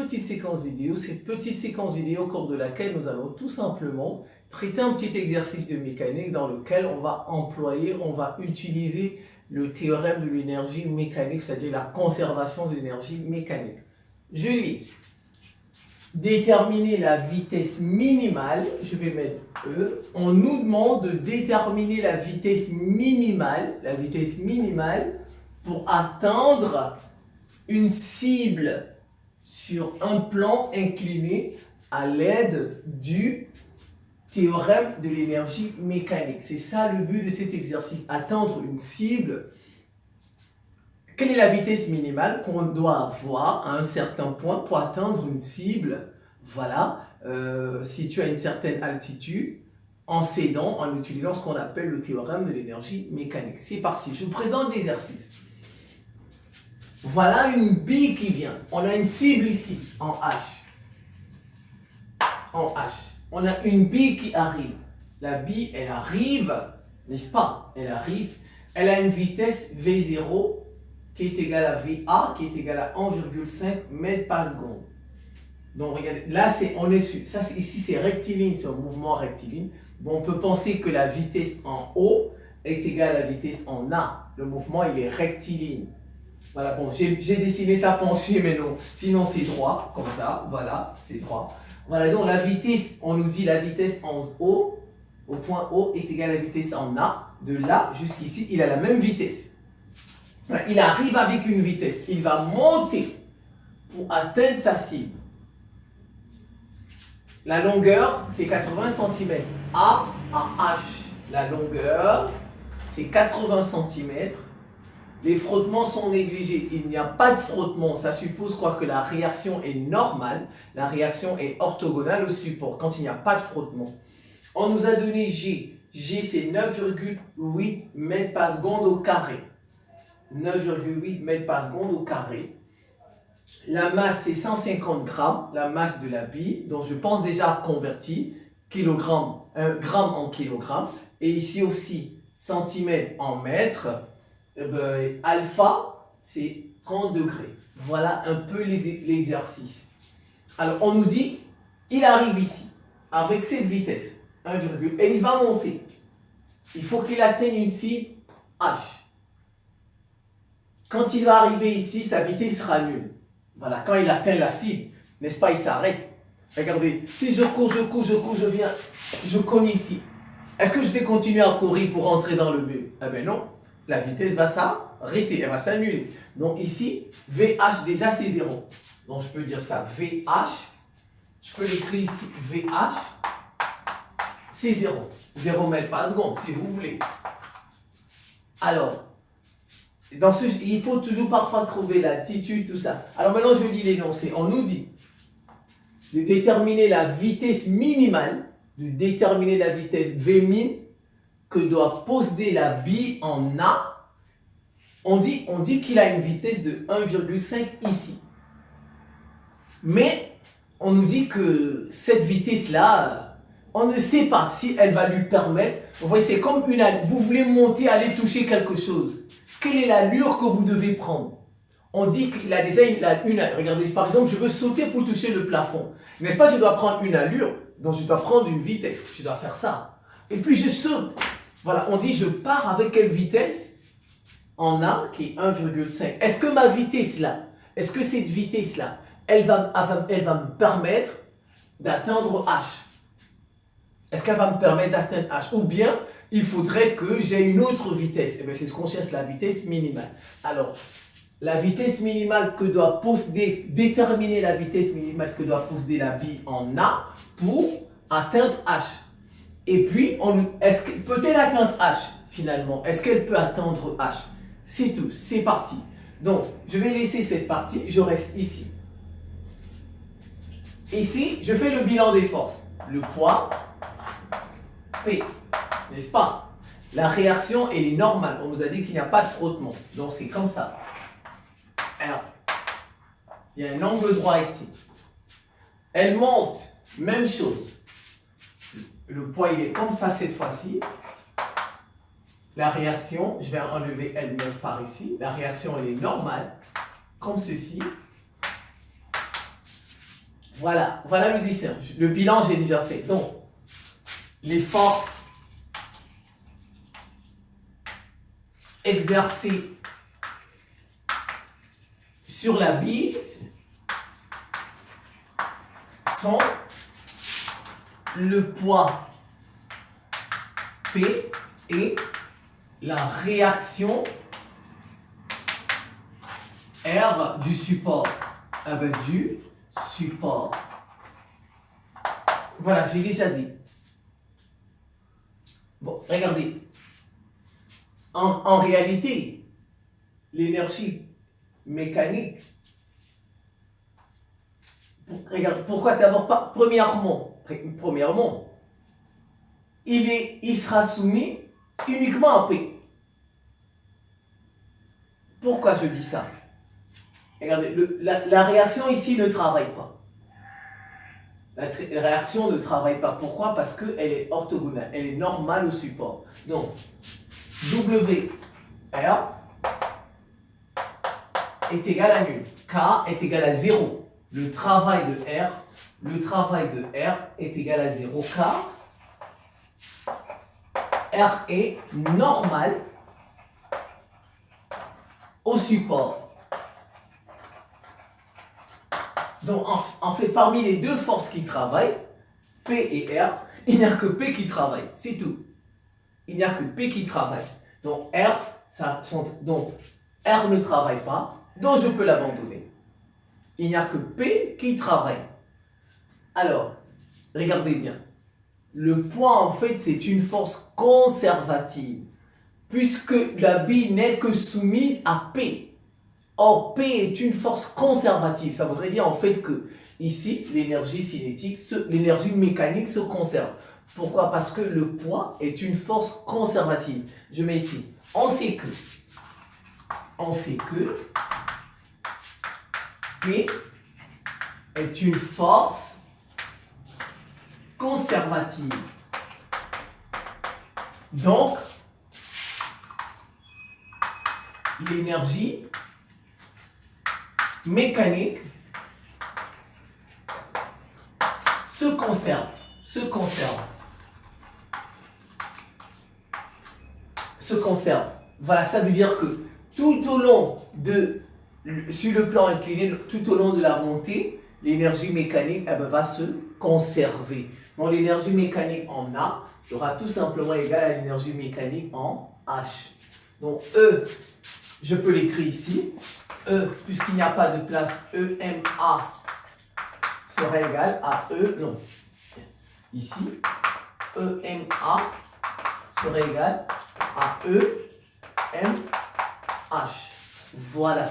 petite séquence vidéo, au cours de laquelle nous allons tout simplement traiter un petit exercice de mécanique dans lequel on va utiliser le théorème de l'énergie mécanique, c'est-à-dire la conservation de l'énergie mécanique. Je lis. Déterminer la vitesse minimale, je vais mettre E. On nous demande de déterminer la vitesse minimale pour atteindre une cible sur un plan incliné à l'aide du théorème de l'énergie mécanique. C'est ça le but de cet exercice, atteindre une cible. Quelle est la vitesse minimale qu'on doit avoir à un certain point pour atteindre une cible, voilà, située à une certaine altitude, en s'aidant, en utilisant ce qu'on appelle le théorème de l'énergie mécanique. C'est parti, je vous présente l'exercice. Voilà une bille qui vient. On a une cible ici, en H. En H. On a une bille qui arrive. La bille, elle arrive, n'est-ce pas? Elle arrive. Elle a une vitesse V0 qui est égale à VA, qui est égale à 1,5 mètres par seconde. Donc, regardez, là, ici, c'est rectiligne, c'est un mouvement rectiligne. Bon, on peut penser que la vitesse en O est égale à la vitesse en A. Le mouvement, il est rectiligne. Voilà, bon, j'ai dessiné ça penché, mais non. Sinon, c'est droit, comme ça. Voilà, c'est droit. Voilà, donc la vitesse, on nous dit la vitesse en O, au point O, est égale à la vitesse en A. De là jusqu'ici, il a la même vitesse. Voilà, il arrive avec une vitesse. Il va monter pour atteindre sa cible. La longueur, c'est 80 cm. A à H. La longueur, c'est 80 cm. Les frottements sont négligés. Il n'y a pas de frottement. Ça suppose quoi? Que la réaction est normale. La réaction est orthogonale au support. Quand il n'y a pas de frottement. On nous a donné G. G, c'est 9,8 mètres par seconde au carré. 9,8 mètres par seconde au carré. La masse, c'est 150 grammes. La masse de la bille. Donc, je pense déjà converti. Kilogramme, gramme en kilogramme. Et ici aussi, centimètres en mètres. Alpha, c'est 30 degrés. Voilà un peu l'exercice. Alors, on nous dit, il arrive ici, avec cette vitesse, 1, et il va monter. Il faut qu'il atteigne une cible H. Quand il va arriver ici, sa vitesse sera nulle. Voilà, quand il atteint la cible, n'est-ce pas, il s'arrête. Regardez, si je cours, je viens, je cogne ici. Est-ce que je vais continuer à courir pour rentrer dans le but? Eh bien non. La vitesse va s'arrêter, elle va s'annuler. Donc ici, VH déjà c'est 0. Donc je peux dire ça, VH, je peux l'écrire ici, VH, c'est 0. 0 mètres par seconde, si vous voulez. Alors, il faut toujours parfois trouver l'attitude, tout ça. Alors maintenant je lis l'énoncé. On nous dit de déterminer la vitesse minimale, Vmin, que doit posséder la bille en A. On dit qu'il a une vitesse de 1,5 ici. Mais on nous dit que cette vitesse-là, on ne sait pas si elle va lui permettre. Vous voyez, c'est comme vous voulez monter, aller toucher quelque chose. Quelle est l'allure que vous devez prendre? On dit qu'il a déjà une. Regardez, par exemple, je veux sauter pour toucher le plafond. N'est-ce pas, je dois prendre une allure, donc je dois prendre une vitesse. Je dois faire ça. Et puis je saute. Voilà, on dit je pars avec quelle vitesse? En A, qui est 1,5. Est-ce que ma vitesse là, est-ce que cette vitesse là, elle va me permettre d'atteindre H? Est-ce qu'elle va me permettre d'atteindre H? Ou bien, il faudrait que j'ai une autre vitesse. Eh bien, c'est ce qu'on cherche, la vitesse minimale. Alors, la vitesse minimale que doit posséder, déterminer la vitesse minimale que doit posséder la bille en A pour atteindre H. Et puis, peut-elle atteindre H finalement? Est-ce qu'elle peut atteindre H? C'est tout, c'est parti. Donc, je vais laisser cette partie, je reste ici. Ici, je fais le bilan des forces. Le poids, P, n'est-ce pas? La réaction, elle est normale. On nous a dit qu'il n'y a pas de frottement. Donc, c'est comme ça. Alors, il y a un angle droit ici. Elle monte, même chose. Le poids, il est comme ça cette fois-ci. La réaction, je vais enlever elle-même par ici. La réaction, elle est normale, comme ceci. Voilà, voilà le dessin. Le bilan, j'ai déjà fait. Donc, les forces exercées sur la bille sont le poids P et la réaction R du support. Du support. Voilà, j'ai déjà dit. Bon, regardez. En réalité, l'énergie mécanique, regarde, pourquoi d'abord pas, premièrement, il sera soumis uniquement à P. Pourquoi je dis ça? Regardez, la réaction ici ne travaille pas. La réaction ne travaille pas. Pourquoi? Parce qu'elle est orthogonale, elle est normale au support. Donc, WR est égal à nul. K est égal à 0. Le travail de R est égal à 0. R est normal au support. Donc, en fait, parmi les deux forces qui travaillent, P et R, il n'y a que P qui travaille. C'est tout. Il n'y a que P qui travaille. Donc, donc, R ne travaille pas, donc je peux l'abandonner. Il n'y a que P qui travaille. Alors, regardez bien. Le poids, en fait, c'est une force conservative, puisque la bille n'est que soumise à P. Or, P est une force conservative. Ça voudrait dire en fait que ici, l'énergie cinétique, l'énergie mécanique se conserve. Pourquoi? Parce que le poids est une force conservative. Je mets ici. On sait que P est une force conservative. Donc, l'énergie mécanique se conserve. Voilà, ça veut dire que tout au long sur le plan incliné, tout au long de la montée, l'énergie mécanique va se conserver. Donc l'énergie mécanique en A sera tout simplement égale à l'énergie mécanique en H. Donc E, je peux l'écrire ici. E, puisqu'il n'y a pas de place, EMA serait égal à E, non, ici, EMA serait égal à EMH. Voilà,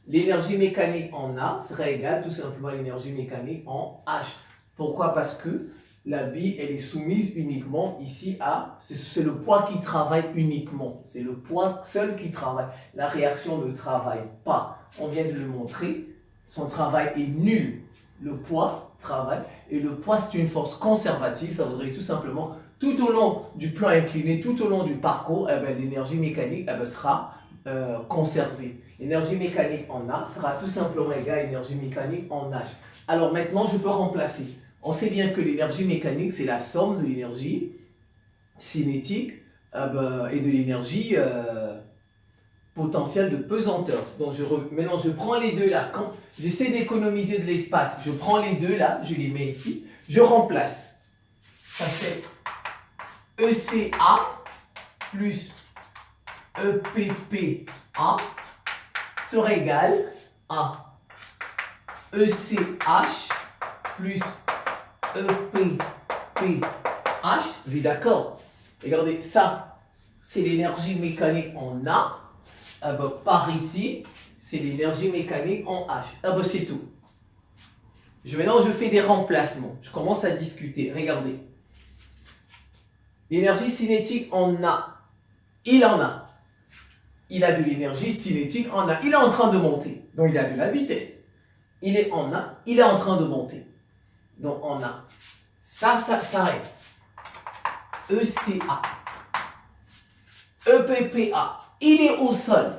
l'énergie mécanique en A serait égale tout simplement à l'énergie mécanique en H. Pourquoi? Parce que la bille, elle est soumise uniquement ici à... C'est le poids qui travaille uniquement. C'est le poids seul qui travaille. La réaction ne travaille pas. On vient de le montrer. Son travail est nul. Le poids travaille. Et le poids, c'est une force conservative. Ça voudrait dire tout simplement, tout au long du plan incliné, tout au long du parcours, l'énergie mécanique sera conservée. L'énergie mécanique en A sera tout simplement égale à l'énergie mécanique en H. Alors maintenant, je peux remplacer. On sait bien que l'énergie mécanique, c'est la somme de l'énergie cinétique et de l'énergie potentielle de pesanteur. Donc maintenant, je prends les deux là. Quand j'essaie d'économiser de l'espace, je prends les deux là, je les mets ici, je remplace. Ça fait ECA plus EPPA sera égal à ECH plus EPPH. Vous êtes d'accord? Regardez, ça, c'est l'énergie mécanique en A. Par ici, c'est l'énergie mécanique en H. C'est tout. Maintenant, je fais des remplacements. Je commence à discuter. Regardez. L'énergie cinétique en A. Il en a. Il a de l'énergie cinétique en A. Il est en train de monter. Donc, il a de la vitesse. Il est en A. Il est en train de monter. Donc, on a ça reste. ECA. EPPA. Il est au sol.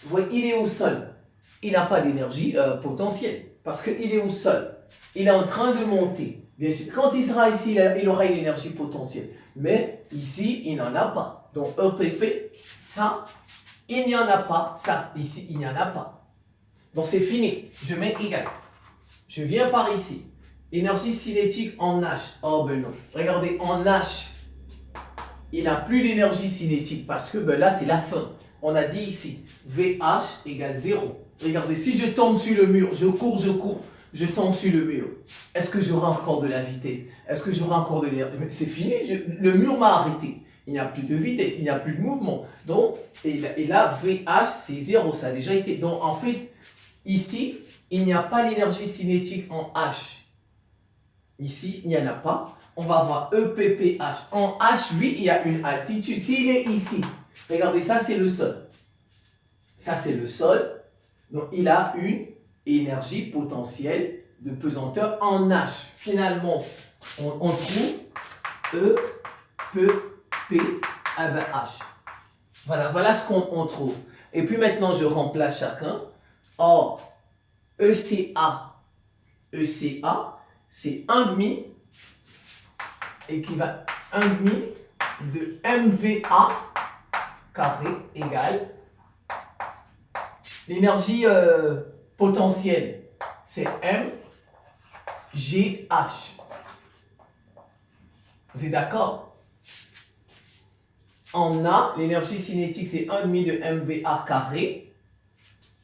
Vous voyez, il est au sol. Il n'a pas d'énergie potentielle parce qu'il est au sol. il est en train de monter. Bien sûr, quand il sera ici, il aura une énergie potentielle. Mais ici, il n'en a pas. Donc EPP, ça, il n'y en a pas. Ça, ici, il n'y en a pas. Donc c'est fini. Je mets égal. Je viens par ici. Énergie cinétique en H. Oh ben non. Regardez, en H, il n'a plus d'énergie cinétique parce que ben là, c'est la fin. On a dit ici, VH égale 0. Regardez, si je tombe sur le mur, je cours, je tombe sur le mur. Est-ce que j'aurai encore de la vitesse? Est-ce que j'aurai encore de l'énergie? C'est fini, le mur m'a arrêté. Il n'y a plus de vitesse, il n'y a plus de mouvement. Donc, et là, VH, c'est 0, ça a déjà été. Donc, en fait, ici, il n'y a pas l'énergie cinétique en H. Ici, il n'y en a pas. On va voir EPPH. En H, oui, il y a une altitude. S'il est ici, regardez, ça, c'est le sol. Ça, c'est le sol. Donc, il a une énergie potentielle de pesanteur en H. Finalement, on trouve E, P, P, H. Voilà ce qu'on trouve. Et puis maintenant, je remplace chacun. Or, ECA, c'est 1,5 équivalent 1,5 de MVA carré égale l'énergie potentielle, c'est MGH. Vous êtes d'accord? En A, l'énergie cinétique, c'est 1,5 de MVA carré,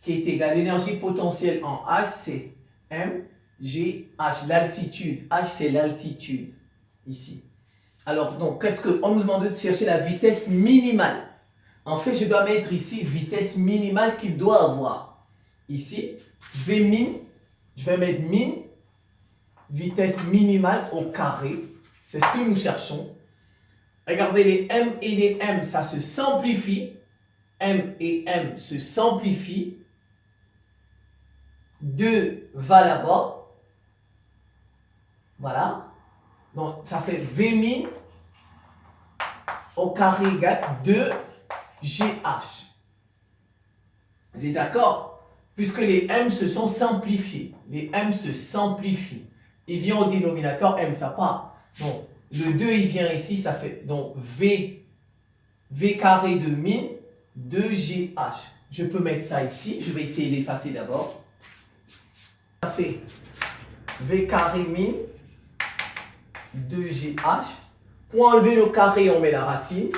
qui est égal à l'énergie potentielle en H, c'est MGH. L'altitude, H, c'est l'altitude, ici. Alors, donc, on nous demande de chercher la vitesse minimale. En fait, je dois mettre ici vitesse minimale qu'il doit avoir. Ici, je vais mettre min, vitesse minimale au carré. C'est ce que nous cherchons. Regardez, les M et les M, ça se simplifie. M et M se simplifient. 2 va là-bas. Voilà. Donc, ça fait V min au carré égale 2 GH. Vous êtes d'accord? Puisque les M se sont simplifiés. Les M se simplifient. Il vient au dénominateur M, ça part. Donc, le 2, il vient ici, ça fait donc V carré de min 2GH. Je peux mettre ça ici. Je vais essayer d'effacer d'abord. Ça fait V carré min 2GH. Pour enlever le carré, on met la racine.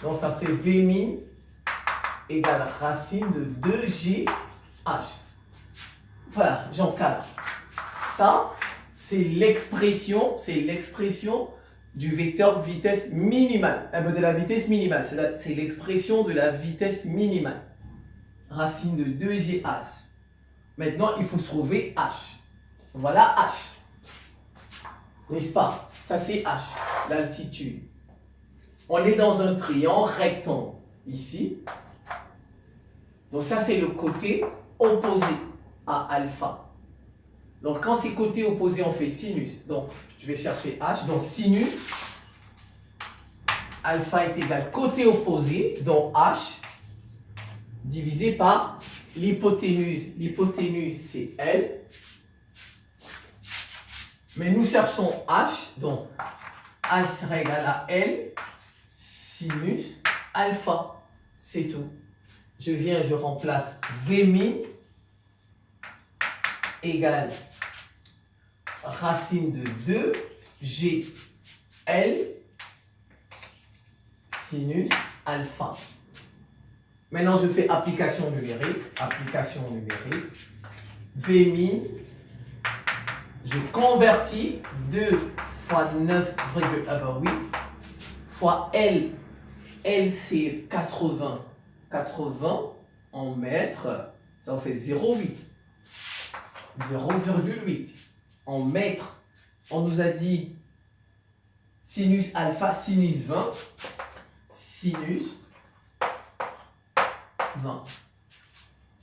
Donc, ça fait V min égale racine de 2GH. Voilà, j'encadre. Ça, c'est l'expression du vecteur vitesse minimale. De la vitesse minimale. C'est l'expression de la vitesse minimale. Racine de 2GH. Maintenant, il faut trouver H. Voilà H. N'est-ce pas? Ça, c'est H, l'altitude. On est dans un triangle rectangle, ici. Donc ça, c'est le côté opposé à alpha. Donc quand c'est côté opposé, on fait sinus. Donc je vais chercher H. Donc sinus, alpha est égal côté opposé, donc H, divisé par l'hypoténuse. L'hypoténuse, c'est L. Mais nous cherchons H, donc H sera égal à L sinus alpha. C'est tout. Je viens, je remplace V min égale racine de 2 G L sinus alpha. Maintenant, je fais application numérique. Application numérique. V min, je convertis 2 fois 9,8 fois L. L, c'est 80. 80 en mètres, ça en fait 0,8. 0,8 en mètres. On nous a dit sinus alpha, sinus 20. Sinus 20.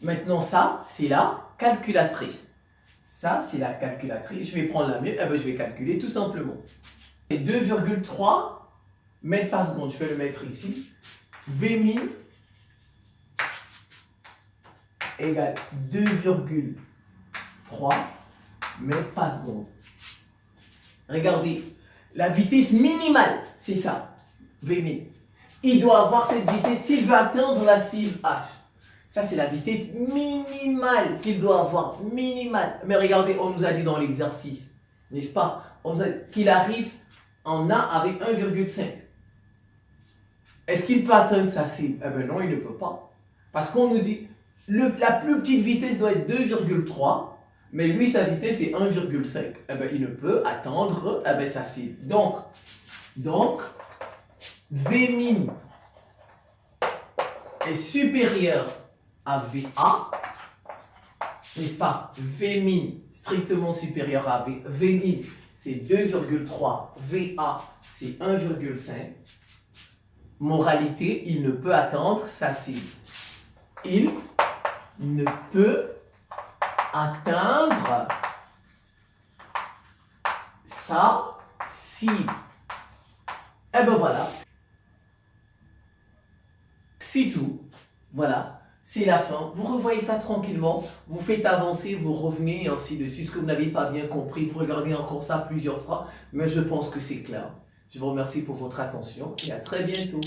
Maintenant, ça, c'est la calculatrice. Ça, c'est la calculatrice. Je vais prendre la mienne. Je vais calculer tout simplement. Et 2,3 mètres par seconde. Je vais le mettre ici. V min égale 2,3 mètres par seconde. Regardez, la vitesse minimale, c'est ça, V min. Il doit avoir cette vitesse s'il veut atteindre la cible H. Ça, c'est la vitesse minimale qu'il doit avoir, minimale. Mais regardez, on nous a dit dans l'exercice, n'est-ce pas? On nous a dit qu'il arrive en A avec 1,5. Est-ce qu'il peut atteindre sa cible? Eh bien non, il ne peut pas. Parce qu'on nous dit, la plus petite vitesse doit être 2,3, mais lui, sa vitesse est 1,5. Eh bien, il ne peut atteindre sa cible. Donc, V min est supérieur à VA, n'est-ce pas? V min strictement supérieur à V. V min, c'est 2,3. VA, c'est 1,5. Moralité, il ne peut atteindre sa cible. Il ne peut atteindre sa cible. Et ben voilà. C'est tout. Voilà. C'est la fin. Vous revoyez ça tranquillement. Vous faites avancer, vous revenez et ainsi de suite. Ce que vous n'avez pas bien compris, vous regardez encore ça plusieurs fois. Mais je pense que c'est clair. Je vous remercie pour votre attention et à très bientôt.